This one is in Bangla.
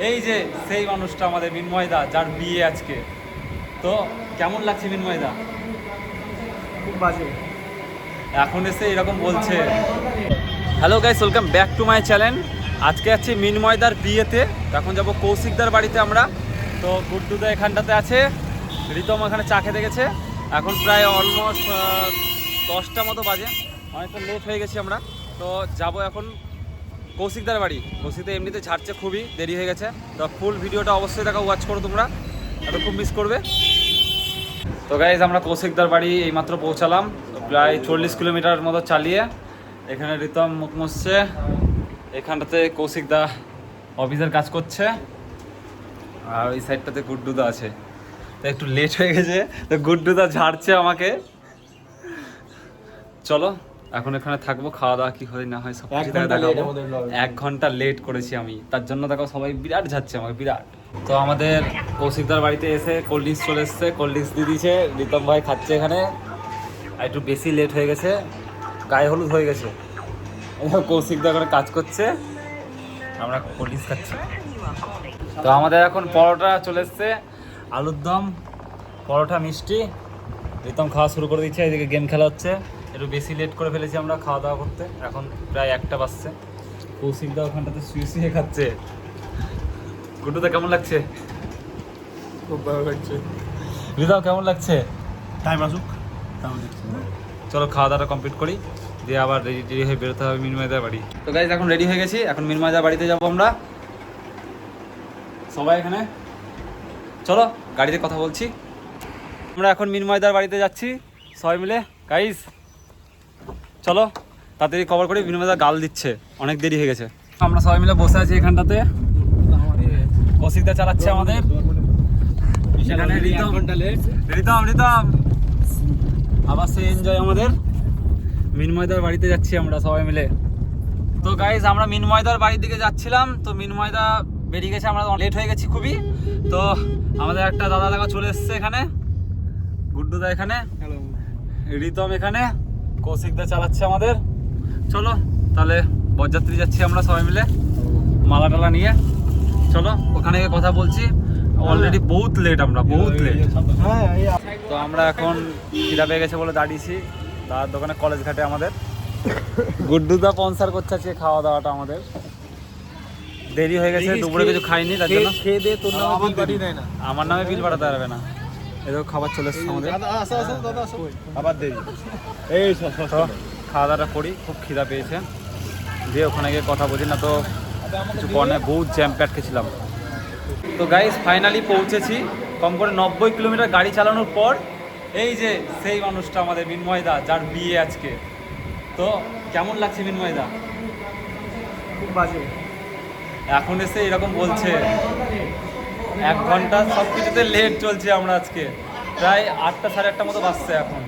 এই যে সেই মানুষটা আমাদের মিনময়দা, যার বিয়ে আজকে। তো কেমন লাগছে মিনময়দা? খুব বাজে। এখন এসে এরকম বলছে। Hello guys, welcome back to my channel. আজকে আছি মিনময়দার বিয়েতে। এখন যাব কৌশিকদার বাড়িতে আমরা। তো গুড্ডুদা এখানটাতে আছে, রিতম এখানে চা খেতে গেছে। এখন প্রায় অলমোস্ট 10টা মতো বাজে, অনেকটা লেট হয়ে গেছি আমরা। তো যাব এখন কৌশিকদার বাড়ি। কৌশিকদা এমনিতে ছাড়ছে, খুবই দেরি হয়ে গেছে। তো ফুল ভিডিওটা অবশ্যই দেখা, ওয়াচ করো তোমরা, এটা খুব মিস করবে। তো গাইজ আমরা কৌশিকদার বাড়ি এইমাত্র পৌঁছালাম। তো প্রায় 40 কিলোমিটার মতো চালিয়ে এখানে রিতম মুখ মুছছে, এখানটাতে কৌশিকদা অফিসের কাজ করছে, আর ওই সাইডটাতে গুড্ডুদা আছে। তো একটু লেট হয়ে গেছে, তো গুড্ডুদা ঝাড়ছে আমাকে। চলো এখন এখানে থাকবো, খাওয়া দাওয়া কি হয় না হয় সব কিছু দেখাবো। 1 ঘন্টা লেট করেছি আমি, তার জন্য দেখো সবাই বিরাট ঝাড়ছে আমাকে, বিরাট। তো আমাদের কৌশিকদার বাড়িতে এসে কোল্ড ড্রিঙ্কস চলে এসছে, কোল্ড ড্রিঙ্কস দিয়ে দিয়েছে, রিতম ভাই খাচ্ছে এখানে। আর একটু বেশি লেট হয়ে গেছে, গায়ে হলুদ হয়ে গেছে। কৌশিকদা করে কাজ করছে, আমরা কোল্ড ড্রিঙ্কস খাচ্ছি। তো আমাদের এখন পরোটা চলে এসছে, আলুর দম, পরোটা, মিষ্টি। রিতম খাওয়া শুরু করে দিচ্ছে, এদিকে গেম খেলা হচ্ছে। একটু বেশি লেট করে ফেলেছি আমরা খাওয়া দাওয়া করতে, এখন প্রায় 1টা বাজছে। কৌশিকদা ওখানটাতে শুয়ে শুয়ে খাচ্ছে। গুড্ডুদা কেমন লাগছে? খুব ভালো লাগছে। রিতম কেমন লাগছে? টাইম আসুক, তাহলে দেখছি। চলো খাওয়া দাওয়াটা কমপ্লিট করি, দিয়ে আবার রেডি হয়ে বেরোতে হবে মিনময়দার বাড়ি। তো গাইজ এখন রেডি হয়ে গেছি, এখন মিনময়দার বাড়িতে যাবো আমরা সবাই। এখানে চলো গাড়িতে কথা বলছি। আমরা এখন মিনময়দার বাড়িতে যাচ্ছি সবাই মিলে। গাইজ চলো তাড়াতাড়ি কভার করি, মিনময়দা গাল দিচ্ছে, অনেক দেরি হয়ে গেছে। আমরা সবাই মিলে বসে আছি এখানটাতে, কৌশিকদা চালাচ্ছে আমাদের। এখানে রিতম আবার সে এনজয় আমাদের। মিনময়দার বাড়িতে যাচ্ছি আমরা সবাই মিলে। তো গাইজ আমরা মিনময়দার বাড়ির দিকে যাচ্ছিলাম, তো মিনময়দা বেরিয়ে গেছে, আমরা লেট হয়ে গেছি খুবই। তো আমাদের একটা দাদা দেখা চলে এসছে এখানে, গুড্ডুদা এখানে, রিতম এখানে, কৌশিকদা চালাচ্ছে আমাদের। চলো তাহলে বরযাত্রী যাচ্ছি আমরা সবাই মিলে মালা টালা নিয়ে। চলো ওখানে গিয়ে কথা বলছি, অলরেডি বহুত লেট, আমরা বহুত লেট। তো আমরা এখন খিদা পেয়ে গেছে বলে দাঁড়িয়েছি তার দোকানে, কলেজ ঘাটে আমাদের। গুড্ডুদা স্পন্সর করছে আজকে খাওয়া দাওয়াটা আমাদের। দেরি হয়ে গেছে, দুপুরে কিছু খাইনি, তার জন্য খেয়ে দিয়ে তোর নামে বিল পাঠিয়ে দেয় না। আমার নামে বিল পাঠাতে পারবে না। এরকম খাবার চলে এসছে আমাদের, আবার দেরি। এই খাওয়া দাওয়াটা করি, খুব খিদা পেয়েছে, দিয়ে ওখানে গিয়ে কথা বলছি, না তো কিছু কর্নে বহুত জ্যাম ছিলাম। তো গাইস ফাইনালি পৌঁছেছি, কম করে 90 কিলোমিটার গাড়ি চালানোর পর। এই যে সেই মানুষটা আমাদের মিনময়দা, যার বিয়ে আজকে। তো কেমন লাগছে মিনময়দা? খুব বাজে। এখন এসে এরকম বলছে। 1 ঘন্টা সব কিছুতে লেট চলছে আমরা আজকে, প্রায় 8টা সাড়ে 8টা মতো বাজছে এখন।